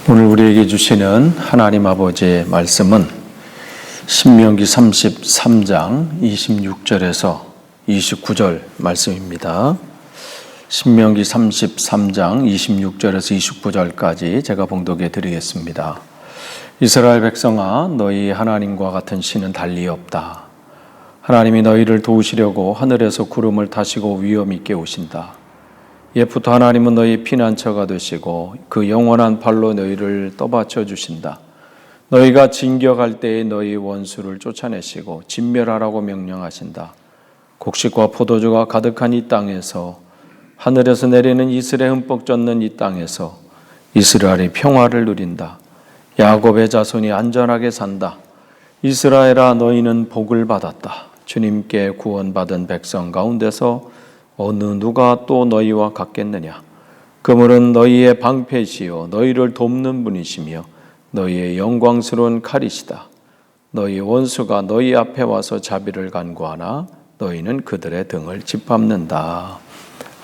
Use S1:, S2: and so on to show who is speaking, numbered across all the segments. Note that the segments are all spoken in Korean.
S1: 오늘 우리에게 주시는 하나님 아버지의 말씀은 신명기 33장 26절에서 29절 말씀입니다. 신명기 33장 26절에서 29절까지 제가 봉독해 드리겠습니다. 이스라엘 백성아, 너희 하나님과 같은 신은 달리 없다. 하나님이 너희를 도우시려고 하늘에서 구름을 타시고 위엄 있게 오신다. 옛부터 하나님은 너희 피난처가 되시고 그 영원한 팔로 너희를 떠받쳐 주신다. 너희가 진격할 때에 너희 원수를 쫓아내시고 진멸하라고 명령하신다. 곡식과 포도주가 가득한 이 땅에서, 하늘에서 내리는 이슬에 흠뻑 젖는 이 땅에서 이스라엘이 평화를 누린다. 야곱의 자손이 안전하게 산다. 이스라엘아, 너희는 복을 받았다. 주님께 구원받은 백성 가운데서 어느 누가 또 너희와 같겠느냐. 그물은 너희의 방패시요 너희를 돕는 분이시며 너희의 영광스러운 칼이시다. 너희 원수가 너희 앞에 와서 자비를 간구하나 너희는 그들의 등을 짓밟는다.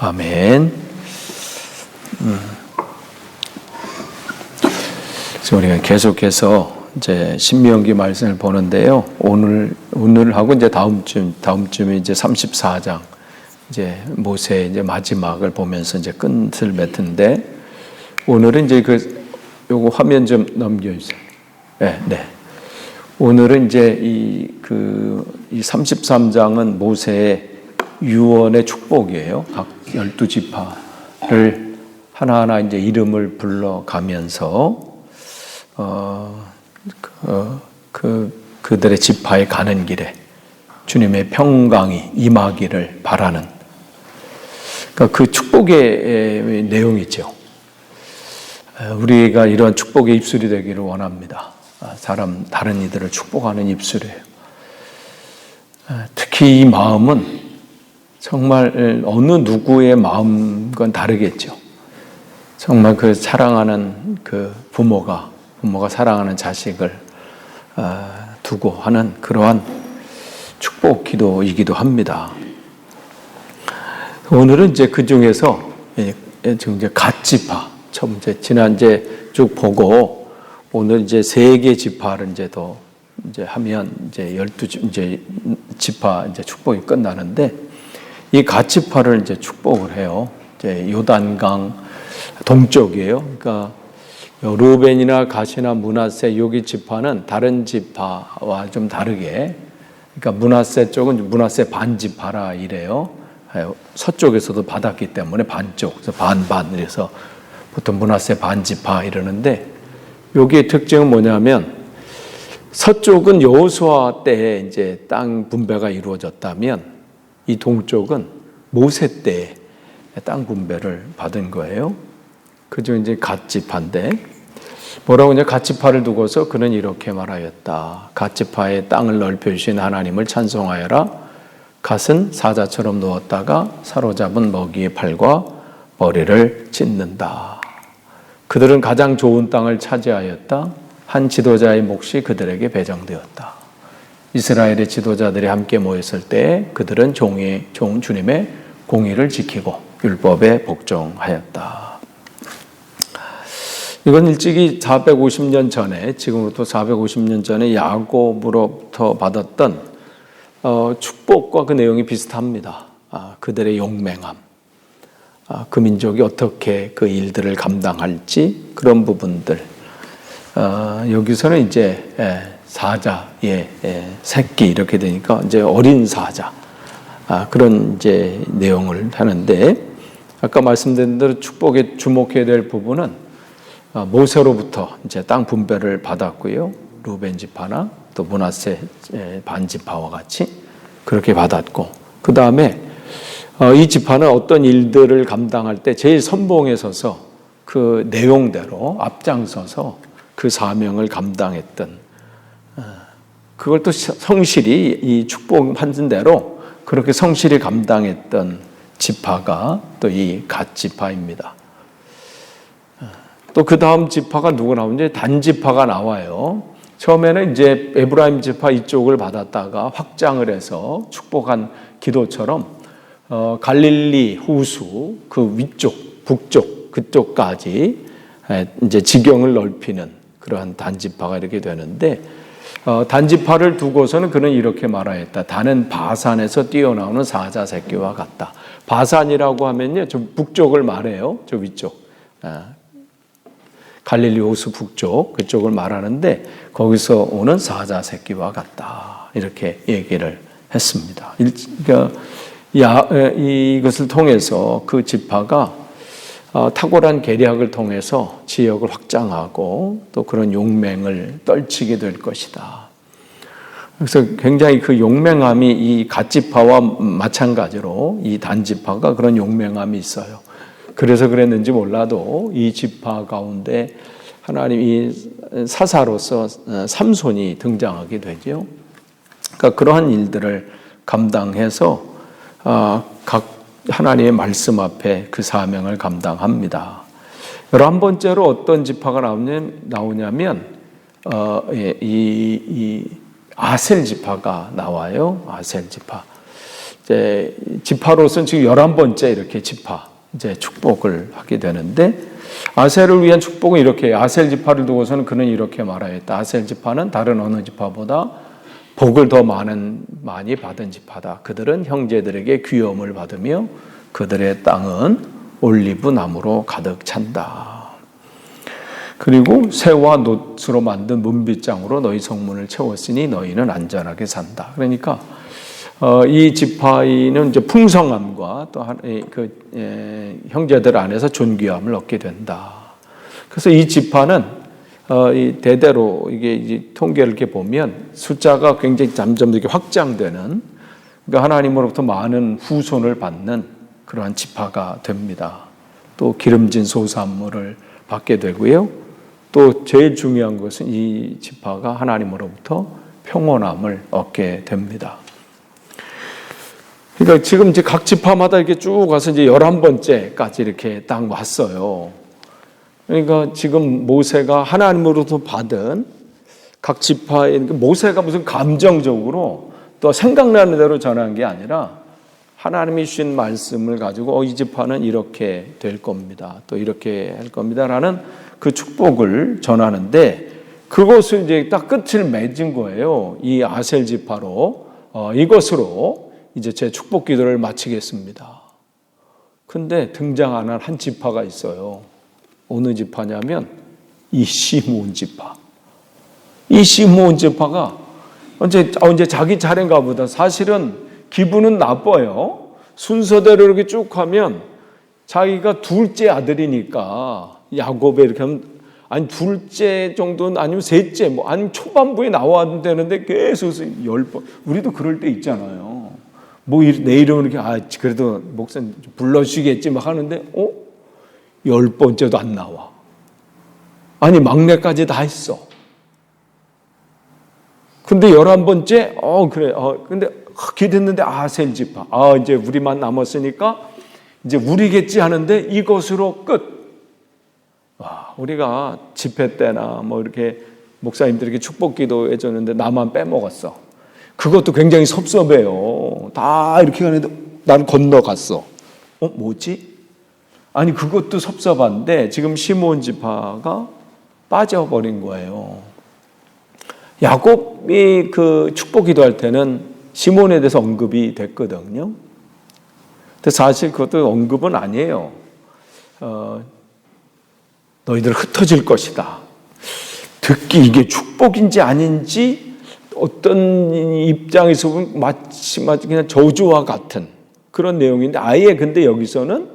S1: 아멘. 우리가 계속해서 이제 신명기 말씀을 보는데요. 오늘하고 이제 다음쯤에 이제 34장 이제 모세의 이제 마지막을 보면서 이제 끝을 맺는데, 오늘은 이제 요거 화면 좀 넘겨주세요. 네. 오늘은 이제 이 33장은 모세의 유언의 축복이에요. 각 12지파를 하나하나 이제 이름을 불러가면서 그들의 지파에 가는 길에 주님의 평강이 임하기를 바라는, 그러니까 그 축복의 내용이죠. 우리가 이런 축복의 입술이 되기를 원합니다. 다른 이들을 축복하는 입술이에요. 특히 이 마음은 정말 어느 누구의 마음과는 다르겠죠. 정말 그 사랑하는 그 부모가 사랑하는 자식을 두고 하는 그러한 축복 기도이기도 합니다. 오늘은 이제 그 중에서 지금 이제 갓 지파, 처음 지난 쭉 보고 오늘 이제 3개 지파를 이제 더 이제 하면 이제 12지파 이제 축복이 끝나는데, 이 갓 지파를 이제 축복을 해요. 이제 요단강 동쪽이에요. 그러니까 르우벤이나 갓이나 므낫세 여기 지파는 다른 지파와 좀 다르게, 그러니까 므낫세 쪽은 므낫세 반지파라 이래요. 서쪽에서도 받았기 때문에 반쪽, 그래서 반반, 그래서 보통 므낫세 반지파 이러는데, 여기의 특징은 뭐냐면 서쪽은 여호수아 때에 이제 땅 분배가 이루어졌다면 이 동쪽은 모세 때에 땅 분배를 받은 거예요. 그중 이제 갓 지파인데, 뭐라고 이제 갓 지파를 두고서 그는 이렇게 말하였다. 갓 지파의 땅을 넓혀 주신 하나님을 찬송하여라. 갓은 사자처럼 누웠다가 사로잡은 먹이의 팔과 머리를 찢는다. 그들은 가장 좋은 땅을 차지하였다. 한 지도자의 몫이 그들에게 배정되었다. 이스라엘의 지도자들이 함께 모였을 때 그들은 종 주님의 공의를 지키고 율법에 복종하였다. 이건 일찍이 450년 전에, 지금부터 450년 전에 야곱으로부터 받았던 축복과 그 내용이 비슷합니다. 그들의 용맹함, 그 민족이 어떻게 그 일들을 감당할지, 그런 부분들. 여기서는 이제 사자의 새끼 이렇게 되니까 이제 어린 사자, 그런 이제 내용을 하는데, 아까 말씀드린 대로 축복에 주목해야 될 부분은 모세로부터 이제 땅 분배를 받았고요. 르우벤 지파나 또 므낫세 반지파와 같이 그렇게 받았고, 그 다음에 이 지파는 어떤 일들을 감당할 때 제일 선봉에 서서 그 내용대로 앞장서서 그 사명을 감당했던, 그걸 또 성실히 이 축복 받은 대로 그렇게 성실히 감당했던 지파가 또 이 갓 지파입니다. 또 그 다음 지파가 누구 나오는지 단지파가 나와요. 처음에는 이제 에브라임 지파 이쪽을 받았다가 확장을 해서 축복한 기도처럼 갈릴리 호수 그 위쪽, 북쪽 그쪽까지 이제 지경을 넓히는 그러한 단지파가 이렇게 되는데, 단지파를 두고서는 그는 이렇게 말하였다. 다는 바산에서 뛰어나오는 사자 새끼와 같다. 바산이라고 하면요, 저 북쪽을 말해요. 저 위쪽. 갈릴리 호수 북쪽 그쪽을 말하는데 거기서 오는 사자 새끼와 같다. 이렇게 얘기를 했습니다. 그러니까 이것을 통해서 그 지파가 탁월한 계략을 통해서 지역을 확장하고 또 그런 용맹을 떨치게 될 것이다. 그래서 굉장히 그 용맹함이 이 갓지파와 마찬가지로 이 단지파가 그런 용맹함이 있어요. 그래서 그랬는지 몰라도 이 지파 가운데 하나님이 사사로서 삼손이 등장하게 되죠. 그러니까 그러한 일들을 감당해서 각 하나님의 말씀 앞에 그 사명을 감당합니다. 11번째로 어떤 지파가 나오냐면 이 아셀 지파가 나와요. 아셀 지파. 이제 지파로서는 지금 11번째 이렇게 지파 이제 축복을 하게 되는데, 아셀을 위한 축복은 이렇게, 아셀 지파를 두고서는 그는 이렇게 말하였다. 아셀 지파는 다른 어느 지파보다 복을 더 많이 받은 지파다. 그들은 형제들에게 귀염을 받으며 그들의 땅은 올리브 나무로 가득 찬다. 그리고 새와 놋으로 만든 문빗장으로 너희 성문을 채웠으니 너희는 안전하게 산다. 그러니까 이 지파인은 이제 풍성함과 또 형제들 안에서 존귀함을 얻게 된다. 그래서 이 지파는 대대로 이게 이제 통계를 이렇게 보면 숫자가 굉장히 점점 이렇게 확장되는, 그러니까 하나님으로부터 많은 후손을 받는 그러한 지파가 됩니다. 또 기름진 소산물을 받게 되고요. 또 제일 중요한 것은 이 지파가 하나님으로부터 평온함을 얻게 됩니다. 그러니까 지금 이제 각 지파마다 이렇게 쭉 가서 이제 11번째까지 이렇게 딱 왔어요. 그러니까 지금 모세가 하나님으로부터 받은 각 지파의, 모세가 무슨 감정적으로 또 생각나는 대로 전한 게 아니라 하나님이 주신 말씀을 가지고 이 지파는 이렇게 될 겁니다. 또 이렇게 할 겁니다라는 그 축복을 전하는데, 그것을 이제 딱 끝을 맺은 거예요. 이 아셀 지파로 이것으로 이제 제 축복 기도를 마치겠습니다. 근데 등장하는 한 지파가 있어요. 어느 지파냐면 이 시므온 지파. 이 시므온 지파가 언제 자기 차례인가 보다. 사실은 기분은 나빠요. 순서대로 이렇게 쭉 하면 자기가 둘째 아들이니까 야곱에 이렇게 하면, 아니 둘째 정도는 아니면 셋째 아니면 초반부에 나와야 되는데 계속 10번. 우리도 그럴 때 있잖아요. 내 이름을 이렇게 그래도 목사님 불러주시겠지 막 하는데 10번째도 안 나와. 아니 막내까지 다 했어. 근데 11번째 그래. 근데 기댔는데 아셀 지파. 이제 우리만 남았으니까 이제 우리겠지 하는데 이것으로 끝. 우리가 집회 때나 이렇게 목사님들에게 축복 기도해 줬는데 나만 빼먹었어. 그것도 굉장히 섭섭해요. 다 이렇게 가는데 난 건너갔어. 뭐지? 아니 그것도 섭섭한데 지금 시므온 지파가 빠져버린 거예요. 야곱이 그 축복 기도할 때는 시므온에 대해서 언급이 됐거든요. 근데 사실 그것도 언급은 아니에요. 너희들 흩어질 것이다. 듣기 이게 축복인지 아닌지 어떤 입장에서 보면 마치 그냥 저주와 같은 그런 내용인데, 아예 근데 여기서는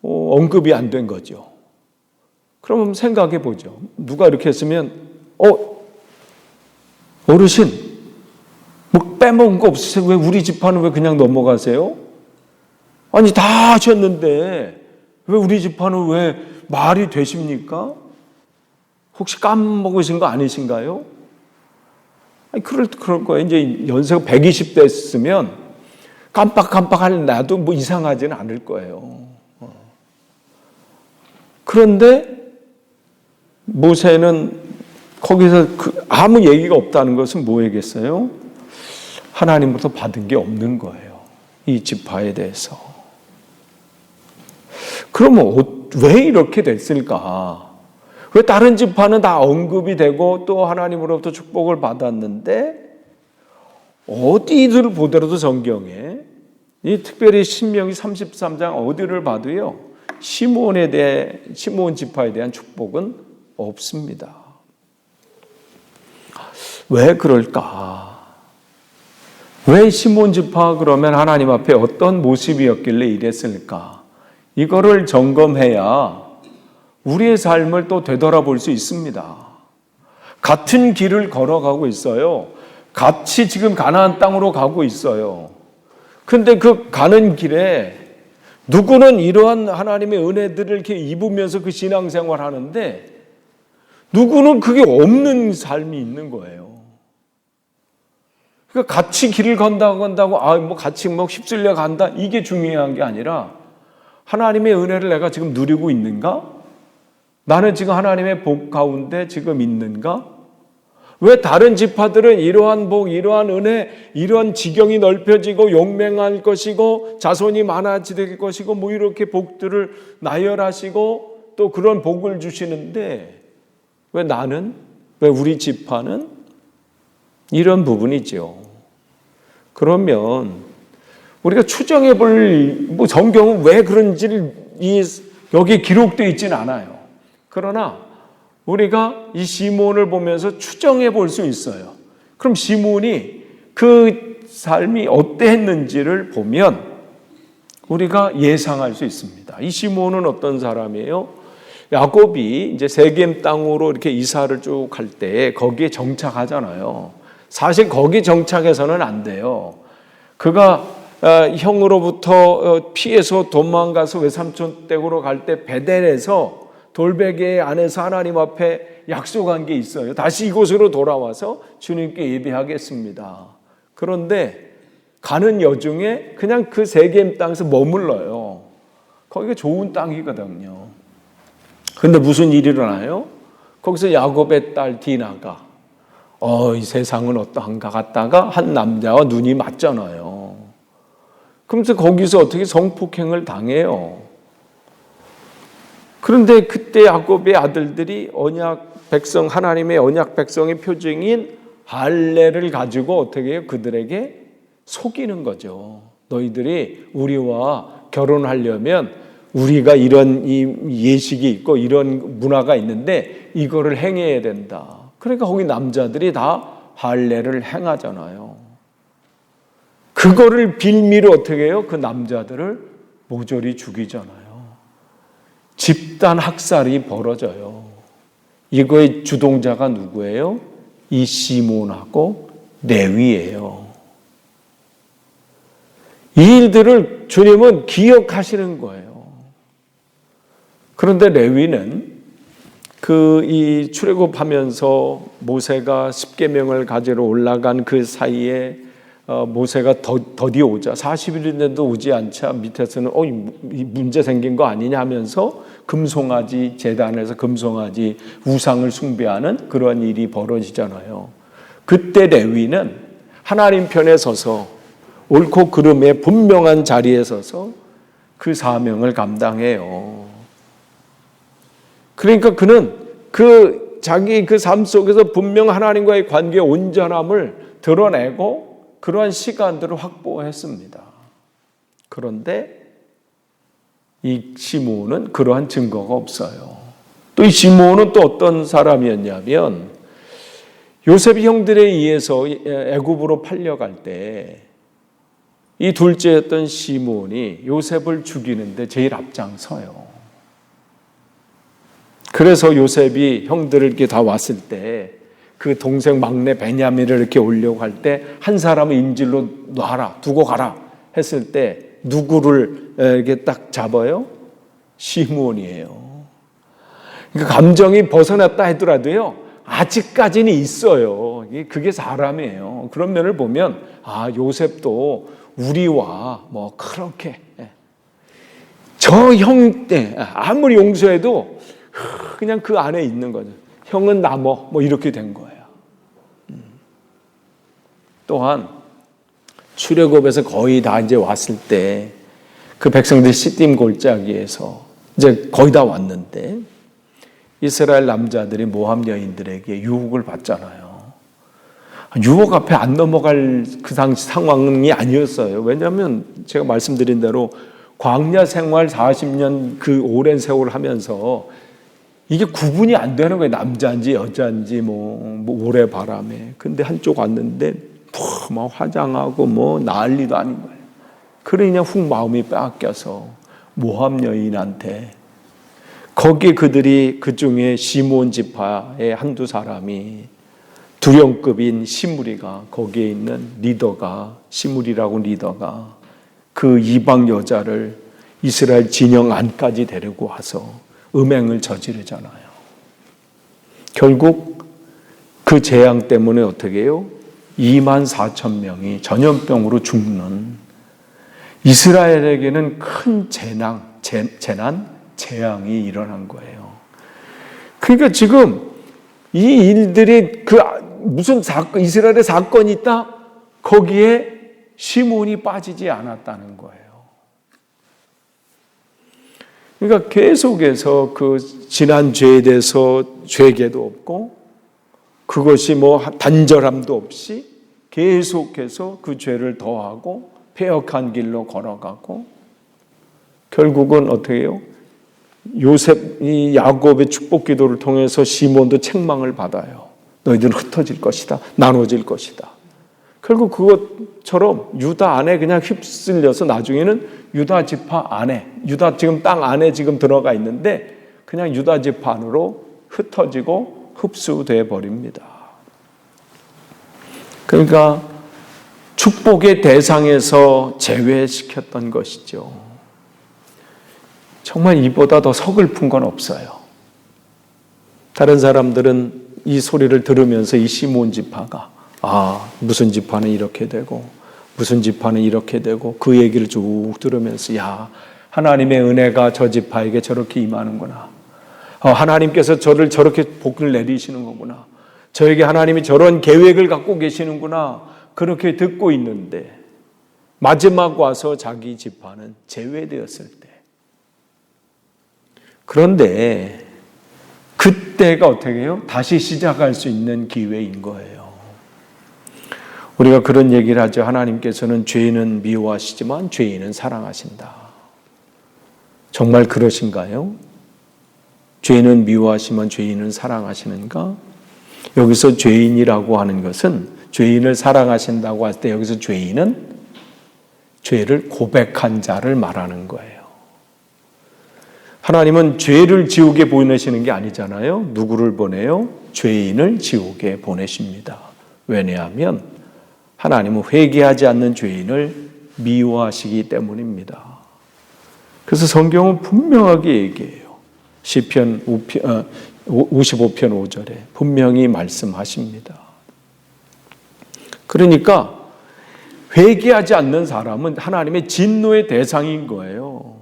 S1: 언급이 안 된 거죠. 그럼 생각해 보죠. 누가 이렇게 했으면 어르신 빼먹은 거 없으세요? 왜 우리 집안은 왜 그냥 넘어가세요? 아니 다 하셨는데 왜 우리 집안은 왜 말이 되십니까? 혹시 까먹으신 거 아니신가요? 아니, 그럴 거예요. 이제 연세가 120 됐으면 깜빡깜빡할 나도 이상하지는 않을 거예요. 그런데 모세는 거기서 아무 얘기가 없다는 것은 뭐겠어요? 하나님으로부터 받은 게 없는 거예요. 이 지파에 대해서. 그러면 왜 이렇게 됐을까? 왜 다른 지파는 다 언급이 되고 또 하나님으로부터 축복을 받았는데 어디를 보더라도 성경에 특별히 신명기 33장 어디를 봐도요 시므온 지파에 대한 축복은 없습니다. 왜 그럴까? 왜 시므온 지파 그러면 하나님 앞에 어떤 모습이었길래 이랬을까? 이거를 점검해야 우리의 삶을 또 되돌아볼 수 있습니다. 같은 길을 걸어가고 있어요. 같이 지금 가나안 땅으로 가고 있어요. 근데 그 가는 길에 누구는 이러한 하나님의 은혜들을 이렇게 입으면서 그 신앙생활 하는데 누구는 그게 없는 삶이 있는 거예요. 그러니까 같이 길을 건다고 같이 휩쓸려 간다 이게 중요한 게 아니라 하나님의 은혜를 내가 지금 누리고 있는가? 나는 지금 하나님의 복 가운데 지금 있는가? 왜 다른 지파들은 이러한 복, 이러한 은혜, 이러한 지경이 넓혀지고 용맹할 것이고 자손이 많아질 것이고 이렇게 복들을 나열하시고 또 그런 복을 주시는데 왜 우리 지파는 이런 부분이죠. 그러면 우리가 추정해 볼 성경은 왜 그런지를 여기 기록되어 있지는 않아요. 그러나 우리가 이 시므온을 보면서 추정해 볼 수 있어요. 그럼 시므온이 그 삶이 어땠는지를 보면 우리가 예상할 수 있습니다. 이 시므온은 어떤 사람이에요? 야곱이 이제 세겜 땅으로 이렇게 이사를 쭉 할 때 거기에 정착하잖아요. 사실 거기 정착해서는 안 돼요. 그가 형으로부터 피해서 도망가서 외삼촌 댁으로 갈 때 베델에서 돌베개 안에서 하나님 앞에 약속한 게 있어요. 다시 이곳으로 돌아와서 주님께 예배하겠습니다. 그런데 가는 여중에 그냥 그 세겜 땅에서 머물러요. 거기가 좋은 땅이거든요. 근데 무슨 일이 일어나요? 거기서 야곱의 딸 디나가 이 세상은 어떠한가 갔다가 한 남자와 눈이 맞잖아요. 그러면서 거기서 어떻게 성폭행을 당해요. 그런데 그때 야곱의 아들들이 하나님의 언약 백성의 표징인 할례를 가지고 어떻게 해요? 그들에게 속이는 거죠. 너희들이 우리와 결혼하려면 우리가 이런 예식이 있고 이런 문화가 있는데 이거를 행해야 된다. 그러니까 거기 남자들이 다 할례를 행하잖아요. 그거를 빌미로 어떻게 해요? 그 남자들을 모조리 죽이잖아요. 집단 학살이 벌어져요. 이거의 주동자가 누구예요? 이 시몬하고 레위예요. 이 일들을 주님은 기억하시는 거예요. 그런데 레위는 이 출애굽하면서 모세가 십계명을 가지러 올라간 그 사이에 모세가 더디 오자 40일인데도 오지 않자 밑에서는 문제 생긴 거 아니냐 하면서 금송아지 제단에서 금송아지 우상을 숭배하는 그런 일이 벌어지잖아요. 그때 레위는 하나님 편에 서서 옳고 그름의 분명한 자리에 서서 그 사명을 감당해요. 그러니까 그는 자기 그 삶 속에서 분명 하나님과의 관계의 온전함을 드러내고 그러한 시간들을 확보했습니다. 그런데 이 시므온은 그러한 증거가 없어요. 또 이 시므온은 또 어떤 사람이었냐면 요셉의 형들에 의해서 애굽으로 팔려갈 때 이 둘째였던 시므온이 요셉을 죽이는데 제일 앞장서요. 그래서 요셉이 형들을 이렇게 다 왔을 때 그 동생 막내 베냐민을 이렇게 오려고 할 때 한 사람을 인질로 두고 가라 했을 때 누구를 이렇게 딱 잡아요? 시므온이에요. 그러니까 감정이 벗어났다 하더라도요 아직까지는 있어요. 그게 사람이에요. 그런 면을 보면 요셉도 우리와 그렇게 저 형 때 아무리 용서해도 그냥 그 안에 있는 거죠. 형은 남어 이렇게 된 거예요. 또한 출애굽에서 거의 다 이제 왔을 때 그 백성들 시딤 골짜기에서 이제 거의 다 왔는데 이스라엘 남자들이 모압 여인들에게 유혹을 받잖아요. 유혹 앞에 안 넘어갈 그 당시 상황이 아니었어요. 왜냐하면 제가 말씀드린 대로 광야 생활 40년 그 오랜 세월을 하면서 이게 구분이 안 되는 거예요. 남자인지 여자인지 뭐 모래바람에. 근데 한쪽 왔는데 막 화장하고 뭐 난리도 아닌 거예요. 그러냐 훅 마음이 빼앗겨서 모압 여인한테 거기에 그들이 그 중에 시몬 지파의 한두 사람이 두령급인 시므리가 거기에 있는 리더가 시므리라고 리더가 그 이방 여자를 이스라엘 진영 안까지 데리고 와서 음행을 저지르잖아요. 결국 그 재앙 때문에 어떻게 해요? 24,000명이 전염병으로 죽는 이스라엘에게는 큰 재앙이 일어난 거예요. 그러니까 지금 이 일들이 무슨 사건, 이스라엘의 사건이 있다? 거기에 시몬이 빠지지 않았다는 거예요. 그러니까 계속해서 그 지난 죄에 대해서 죄개도 없고 그것이 뭐 단절함도 없이 계속해서 그 죄를 더하고 패역한 길로 걸어가고 결국은 어떻게 해요? 요셉이 야곱의 축복 기도를 통해서 시몬도 책망을 받아요. 너희들은 흩어질 것이다. 나눠질 것이다. 결국 그것처럼 유다 안에 그냥 휩쓸려서 나중에는 유다 지파 안에, 유다 지금 땅 안에 지금 들어가 있는데 그냥 유다 지파 안으로 흩어지고 흡수돼 버립니다. 그러니까 축복의 대상에서 제외시켰던 것이죠. 정말 이보다 더 서글픈 건 없어요. 다른 사람들은 이 소리를 들으면서 이 시몬 지파가 무슨 지파는 이렇게 되고 무슨 지파는 이렇게 되고 그 얘기를 쭉 들으면서 하나님의 은혜가 저 지파에게 저렇게 임하는구나. 하나님께서 저를 저렇게 복을 내리시는 거구나. 저에게 하나님이 저런 계획을 갖고 계시는구나. 그렇게 듣고 있는데 마지막 와서 자기 지파는 제외되었을 때 그런데 그때가 어떻게 해요? 다시 시작할 수 있는 기회인 거예요. 우리가 그런 얘기를 하죠. 하나님께서는 죄인은 미워하시지만 죄인은 사랑하신다. 정말 그러신가요? 죄인은 미워하시면 죄인은 사랑하시는가? 여기서 죄인이라고 하는 것은 죄인을 사랑하신다고 할 때 여기서 죄인은 죄를 고백한 자를 말하는 거예요. 하나님은 죄를 지옥에 보내시는 게 아니잖아요. 누구를 보내요? 죄인을 지옥에 보내십니다. 왜냐하면 하나님은 회개하지 않는 죄인을 미워하시기 때문입니다. 그래서 성경은 분명하게 얘기해요. 시편 55편 5절에 분명히 말씀하십니다. 그러니까 회개하지 않는 사람은 하나님의 진노의 대상인 거예요.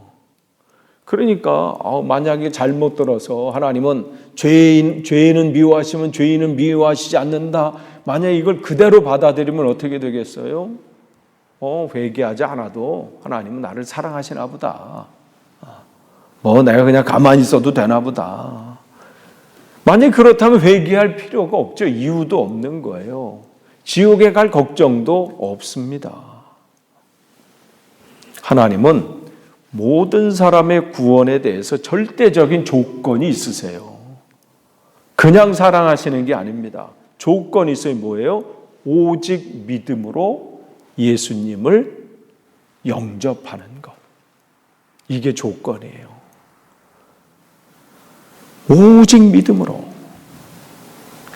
S1: 그러니까 만약에 잘못 들어서 하나님은 죄인은 미워하시면 죄인은 미워하시지 않는다. 만약에 이걸 그대로 받아들이면 어떻게 되겠어요? 회개하지 않아도 하나님은 나를 사랑하시나 보다. 내가 그냥 가만히 있어도 되나 보다. 만약에 그렇다면 회개할 필요가 없죠. 이유도 없는 거예요. 지옥에 갈 걱정도 없습니다. 하나님은 모든 사람의 구원에 대해서 절대적인 조건이 있으세요. 그냥 사랑하시는 게 아닙니다. 조건이 있어요. 뭐예요? 오직 믿음으로 예수님을 영접하는 것. 이게 조건이에요. 오직 믿음으로.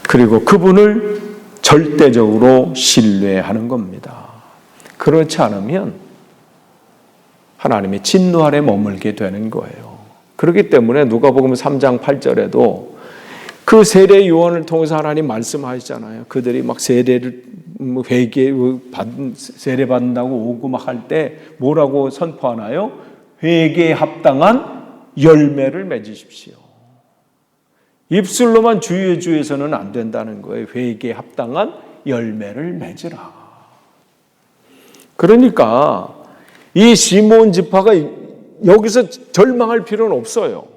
S1: 그리고 그분을 절대적으로 신뢰하는 겁니다. 그렇지 않으면 하나님의 진노 아래 머물게 되는 거예요. 그렇기 때문에 누가복음 3장 8절에도 그 세례 요한을 통해서 하나님 말씀하시잖아요. 그들이 막 세례를 세례 받는다고 오고 막 할 때 뭐라고 선포하나요? 회개에 합당한 열매를 맺으십시오. 입술로만 주의 주에서는 안 된다는 거예요. 회개에 합당한 열매를 맺으라. 그러니까 이 시몬 지파가 여기서 절망할 필요는 없어요.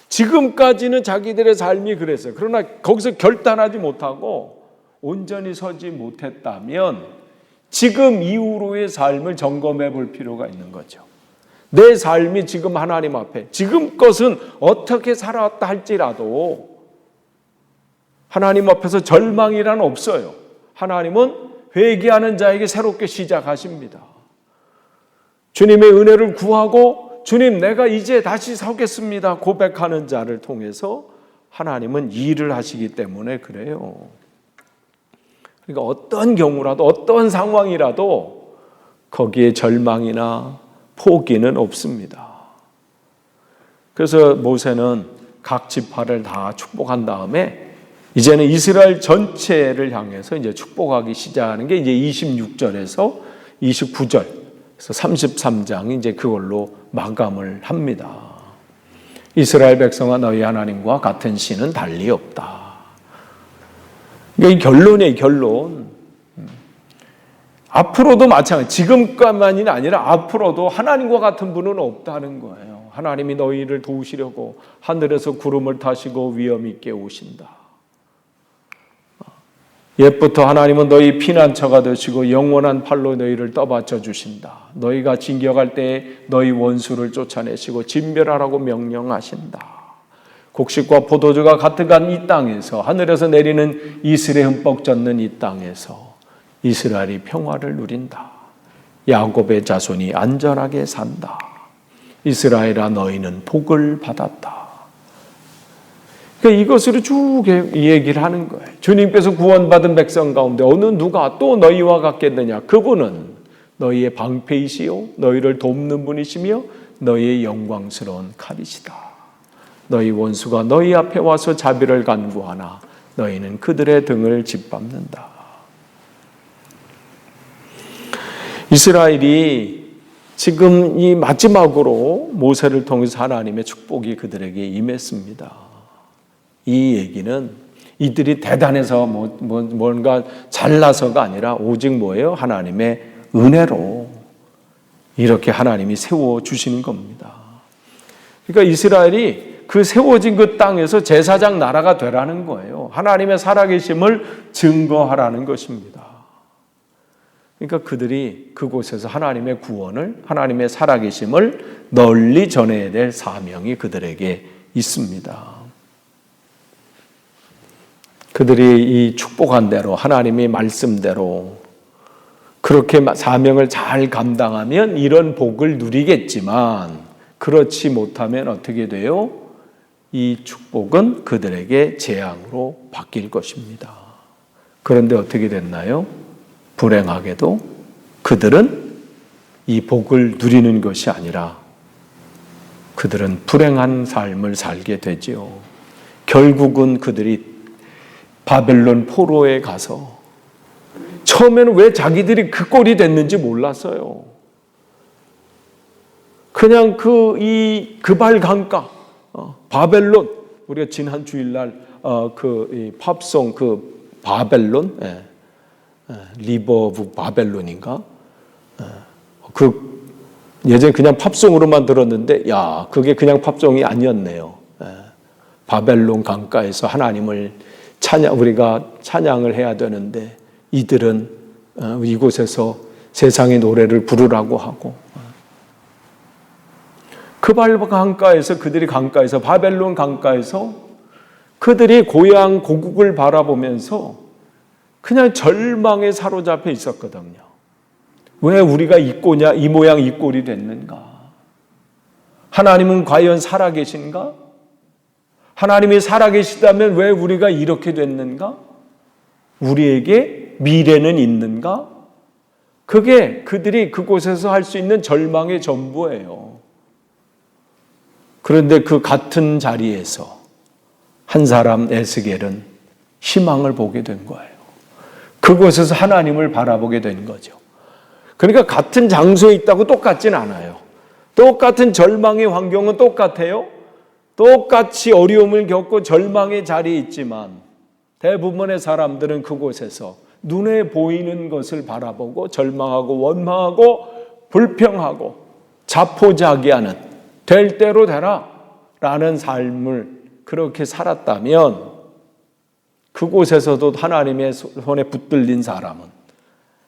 S1: 지금까지는 자기들의 삶이 그랬어요. 그러나 거기서 결단하지 못하고 온전히 서지 못했다면 지금 이후로의 삶을 점검해 볼 필요가 있는 거죠. 내 삶이 지금 하나님 앞에 지금 것은 어떻게 살아왔다 할지라도 하나님 앞에서 절망이란 없어요. 하나님은 회개하는 자에게 새롭게 시작하십니다. 주님의 은혜를 구하고 주님 내가 이제 다시 서겠습니다 고백하는 자를 통해서 하나님은 일을 하시기 때문에 그래요. 그러니까 어떤 경우라도 어떤 상황이라도 거기에 절망이나 포기는 없습니다. 그래서 모세는 각 지파를 다 축복한 다음에 이제는 이스라엘 전체를 향해서 이제 축복하기 시작하는 게 이제 26절에서 29절, 그래서 33장이 이제 그걸로 마감을 합니다. 이스라엘 백성아 너희 하나님과 같은 신은 달리 없다. 이게 결론이에요, 결론. 앞으로도 마찬가지, 지금까지만이 아니라 앞으로도 하나님과 같은 분은 없다는 거예요. 하나님이 너희를 도우시려고 하늘에서 구름을 타시고 위엄 있게 오신다. 옛부터 하나님은 너희 피난처가 되시고 영원한 팔로 너희를 떠받쳐 주신다. 너희가 진격할 때에 너희 원수를 쫓아내시고 진멸하라고 명령하신다. 곡식과 포도주가 가득한 이 땅에서 하늘에서 내리는 이슬에 흠뻑 젖는 이 땅에서 이스라엘이 평화를 누린다. 야곱의 자손이 안전하게 산다. 이스라엘아 너희는 복을 받았다. 그러니까 이것으로 쭉 얘기를 하는 거예요. 주님께서 구원받은 백성 가운데 어느 누가 또 너희와 같겠느냐. 그분은 너희의 방패이시요 너희를 돕는 분이시며 너희의 영광스러운 칼이시다. 너희 원수가 너희 앞에 와서 자비를 간구하나 너희는 그들의 등을 짓밟는다. 이스라엘이 지금 이 마지막으로 모세를 통해서 하나님의 축복이 그들에게 임했습니다. 이 얘기는 이들이 대단해서 뭔가 잘나서가 아니라 오직 뭐예요? 하나님의 은혜로 이렇게 하나님이 세워주시는 겁니다. 그러니까 이스라엘이 그 세워진 그 땅에서 제사장 나라가 되라는 거예요. 하나님의 살아계심을 증거하라는 것입니다. 그러니까 그들이 그곳에서 하나님의 구원을, 하나님의 살아계심을 널리 전해야 될 사명이 그들에게 있습니다. 그들이 이 축복한 대로 하나님의 말씀대로 그렇게 사명을 잘 감당하면 이런 복을 누리겠지만 그렇지 못하면 어떻게 돼요? 이 축복은 그들에게 재앙으로 바뀔 것입니다. 그런데 어떻게 됐나요? 불행하게도 그들은 이 복을 누리는 것이 아니라 그들은 불행한 삶을 살게 되지요. 결국은 그들이 바벨론 포로에 가서 처음에는 왜 자기들이 그 꼴이 됐는지 몰랐어요. 그냥 이 그발 강가 바벨론, 우리가 지난 주일날 이 팝송 그 바벨론, 리버 오브 바벨론인가? 그 예전에 그냥 팝송으로만 들었는데 야 그게 그냥 팝송이 아니었네요. 바벨론 강가에서 하나님을 우리가 찬양을 해야 되는데 이들은 이곳에서 세상의 노래를 부르라고 하고 그발 강가에서 그들이 강가에서 바벨론 강가에서 그들이 고향 고국을 바라보면서 그냥 절망에 사로잡혀 있었거든요. 왜 우리가 이 꼴이냐, 이 모양 이 꼴이 됐는가? 하나님은 과연 살아계신가? 하나님이 살아계시다면 왜 우리가 이렇게 됐는가? 우리에게 미래는 있는가? 그게 그들이 그곳에서 할 수 있는 절망의 전부예요. 그런데 그 같은 자리에서 한 사람 에스겔은 희망을 보게 된 거예요. 그곳에서 하나님을 바라보게 된 거죠. 그러니까 같은 장소에 있다고 똑같진 않아요. 똑같은 절망의 환경은 똑같아요. 똑같이 어려움을 겪고 절망의 자리에 있지만 대부분의 사람들은 그곳에서 눈에 보이는 것을 바라보고 절망하고 원망하고 불평하고 자포자기하는 될 대로 되라 라는 삶을 그렇게 살았다면 그곳에서도 하나님의 손에 붙들린 사람은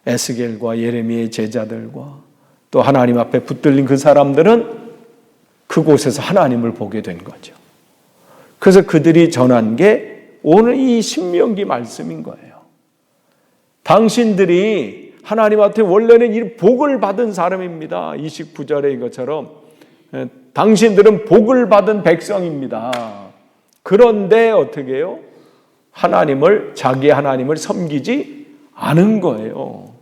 S1: 에스겔과 예레미야의 제자들과 또 하나님 앞에 붙들린 그 사람들은 그곳에서 하나님을 보게 된 거죠. 그래서 그들이 전한 게 오늘 이 신명기 말씀인 거예요. 당신들이 하나님 앞에 원래는 이 복을 받은 사람입니다. 29절에 이것처럼 당신들은 복을 받은 백성입니다. 그런데 어떻게 해요? 자기 하나님을 섬기지 않은 거예요.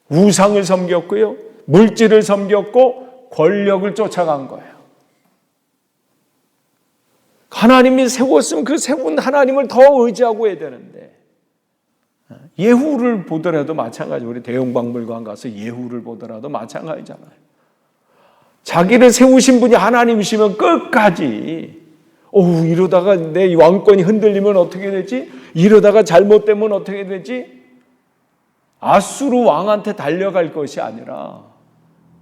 S1: 우상을 섬겼고요. 물질을 섬겼고 권력을 쫓아간 거예요. 하나님이 세웠으면 그 세운 하나님을 더 의지하고 해야 되는데 예후를 보더라도 마찬가지. 우리 대형박물관 가서 예후를 보더라도 마찬가지잖아요. 자기를 세우신 분이 하나님이시면 끝까지 이러다가 내 왕권이 흔들리면 어떻게 되지? 이러다가 잘못되면 어떻게 되지? 아수르 왕한테 달려갈 것이 아니라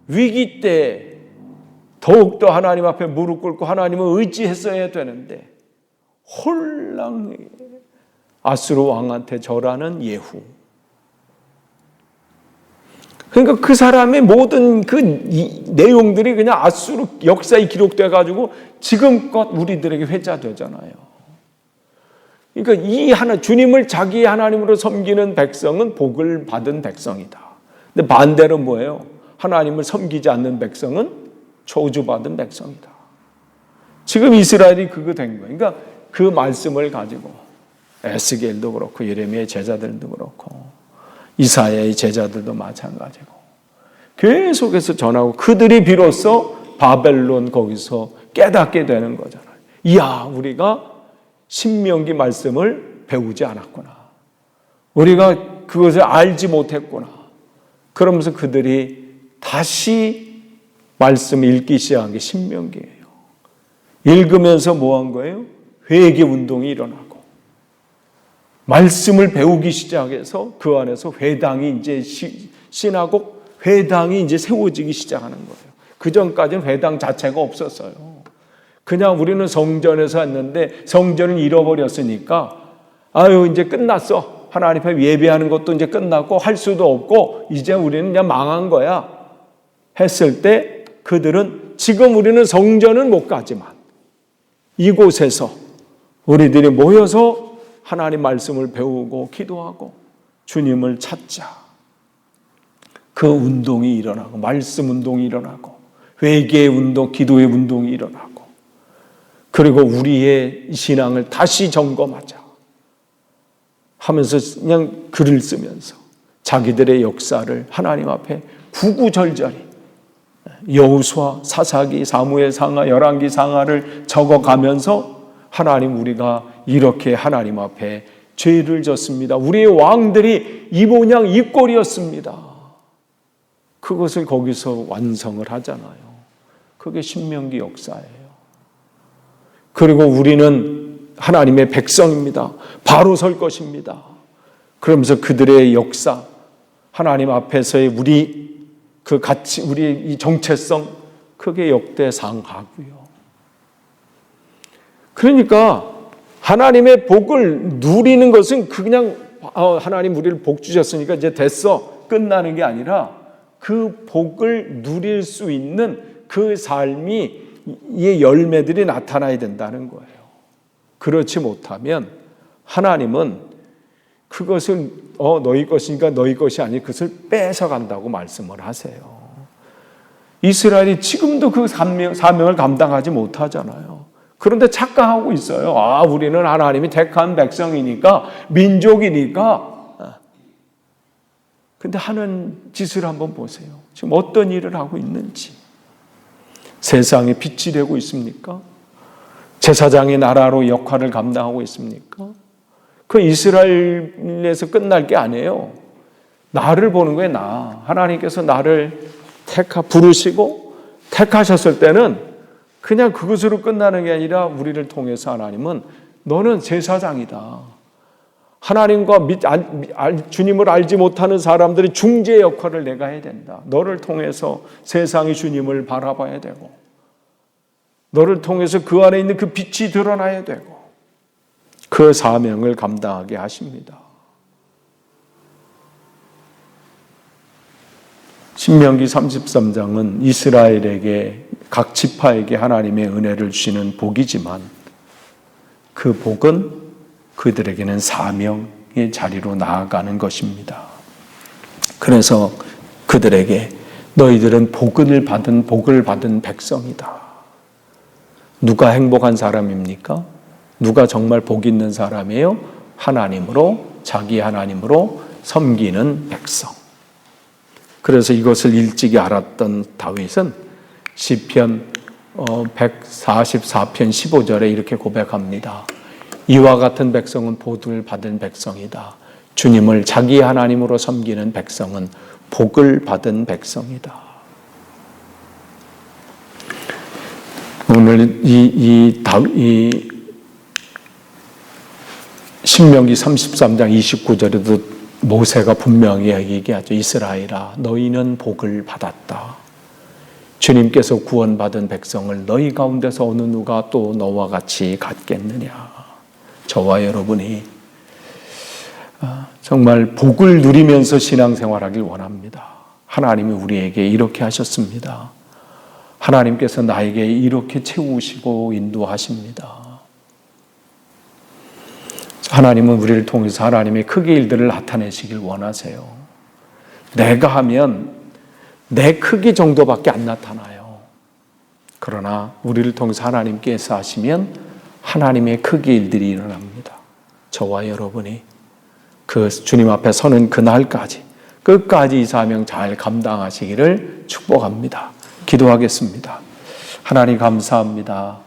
S1: 위기 때 더욱더 하나님 앞에 무릎 꿇고 하나님을 의지했어야 되는데 홀랑 아수르 왕한테 절하는 예후. 그러니까 그 사람의 모든 그 내용들이 그냥 아수르 역사에 기록돼 가지고 지금껏 우리들에게 회자되잖아요. 그러니까 주님을 자기 하나님으로 섬기는 백성은 복을 받은 백성이다. 근데 반대로 뭐예요? 하나님을 섬기지 않는 백성은 저주받은 백성이다. 지금 이스라엘이 그거 된 거예요. 그러니까 그 말씀을 가지고 에스겔도 그렇고 예레미야의 제자들도 그렇고 이사야의 제자들도 마찬가지고 계속해서 전하고 그들이 비로소 바벨론 거기서 깨닫게 되는 거잖아요. 이야, 우리가 신명기 말씀을 배우지 않았구나. 우리가 그것을 알지 못했구나. 그러면서 그들이 다시 말씀을 읽기 시작한 게 신명기예요. 읽으면서 뭐 한 거예요? 회개 운동이 일어나고 말씀을 배우기 시작해서 그 안에서 회당이 이제 신하고 회당이 이제 세워지기 시작하는 거예요. 그 전까지는 회당 자체가 없었어요. 그냥 우리는 성전에서 했는데 성전을 잃어버렸으니까 이제 끝났어. 하나님 앞에 예배하는 것도 이제 끝났고 할 수도 없고 이제 우리는 그냥 망한 거야. 했을 때 그들은 지금 우리는 성전은 못 가지만 이곳에서 우리들이 모여서 하나님 말씀을 배우고 기도하고 주님을 찾자. 그 운동이 일어나고 말씀 운동이 일어나고 회개의 운동, 기도의 운동이 일어나고 그리고 우리의 신앙을 다시 점검하자 하면서 그냥 글을 쓰면서 자기들의 역사를 하나님 앞에 구구절절히 여호수아, 사사기, 사무엘 상하, 열왕기 상하를 적어가면서 하나님 우리가 이렇게 하나님 앞에 죄를 졌습니다. 우리의 왕들이 이 모양 이 꼴이었습니다. 그것을 거기서 완성을 하잖아요. 그게 신명기 역사예요. 그리고 우리는 하나님의 백성입니다. 바로 설 것입니다. 그러면서 그들의 역사, 하나님 앞에서의 우리 그 가치, 우리의 이 정체성, 그게 역대상하고요. 그러니까 하나님의 복을 누리는 것은 그냥 하나님 우리를 복 주셨으니까 이제 됐어. 끝나는 게 아니라 그 복을 누릴 수 있는 그 삶이 이 열매들이 나타나야 된다는 거예요. 그렇지 못하면 하나님은 그것을 너희 것이니까 너희 것이 아니 그것을 뺏어간다고 말씀을 하세요. 이스라엘이 지금도 그 사명을 감당하지 못하잖아요. 그런데 착각하고 있어요. 우리는 하나님이 택한 백성이니까 민족이니까. 근데 하는 짓을 한번 보세요. 지금 어떤 일을 하고 있는지. 세상에 빛이 되고 있습니까? 제사장의 나라로 역할을 감당하고 있습니까? 그 이스라엘에서 끝날 게 아니에요. 나를 보는 거예요, 나. 하나님께서 나를 부르시고 택하셨을 때는 그냥 그것으로 끝나는 게 아니라 우리를 통해서 하나님은 너는 제사장이다. 하나님과 주님을 알지 못하는 사람들의 중재 역할을 내가 해야 된다. 너를 통해서 세상이 주님을 바라봐야 되고 너를 통해서 그 안에 있는 그 빛이 드러나야 되고 그 사명을 감당하게 하십니다. 신명기 33장은 이스라엘에게 각 지파에게 하나님의 은혜를 주시는 복이지만 그 복은 그들에게는 사명의 자리로 나아가는 것입니다. 그래서 그들에게 너희들은 복을 받은 백성이다. 누가 행복한 사람입니까? 누가 정말 복 있는 사람이에요? 하나님으로, 자기 하나님으로 섬기는 백성. 그래서 이것을 일찍이 알았던 다윗은 시편 144편 15절에 이렇게 고백합니다. 이와 같은 백성은 복을 받은 백성이다. 주님을 자기 하나님으로 섬기는 백성은 복을 받은 백성이다. 오늘 이 신명기 33장 29절에도 모세가 분명히 얘기하죠. 이스라엘아, 너희는 복을 받았다. 주님께서 구원받은 백성을 너희 가운데서 어느 누가 또 너와 같이 갖겠느냐. 저와 여러분이 정말 복을 누리면서 신앙생활하길 원합니다. 하나님이 우리에게 이렇게 하셨습니다. 하나님께서 나에게 이렇게 채우시고 인도하십니다. 하나님은 우리를 통해서 하나님의 크게 일들을 나타내시길 원하세요. 내가 하면 내 크기 정도밖에 안 나타나요. 그러나 우리를 통해서 하나님께서 하시면 하나님의 크게 일들이 일어납니다. 저와 여러분이 그 주님 앞에 서는 그날까지 끝까지 이 사명 잘 감당하시기를 축복합니다. 기도하겠습니다. 하나님 감사합니다.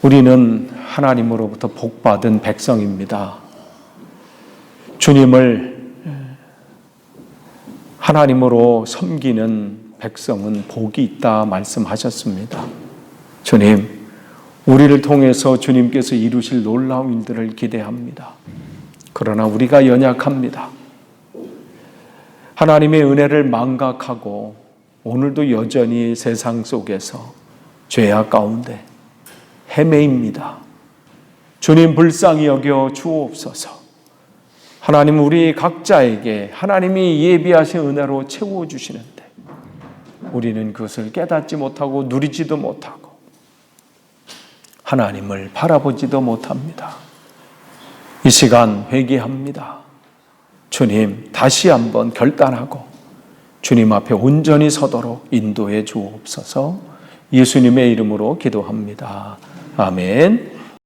S1: 우리는 하나님으로부터 복받은 백성입니다. 주님을 하나님으로 섬기는 백성은 복이 있다 말씀하셨습니다. 주님, 우리를 통해서 주님께서 이루실 놀라운 일들을 기대합니다. 그러나 우리가 연약합니다. 하나님의 은혜를 망각하고 오늘도 여전히 세상 속에서 죄악 가운데 헤매입니다. 주님 불쌍히 여겨 주옵소서. 하나님 우리 각자에게 하나님이 예비하신 은혜로 채워주시는데 우리는 그것을 깨닫지 못하고 누리지도 못하고 하나님을 바라보지도 못합니다. 이 시간 회개합니다. 주님 다시 한번 결단하고 주님 앞에 온전히 서도록 인도해 주옵소서. 예수님의 이름으로 기도합니다. 아멘.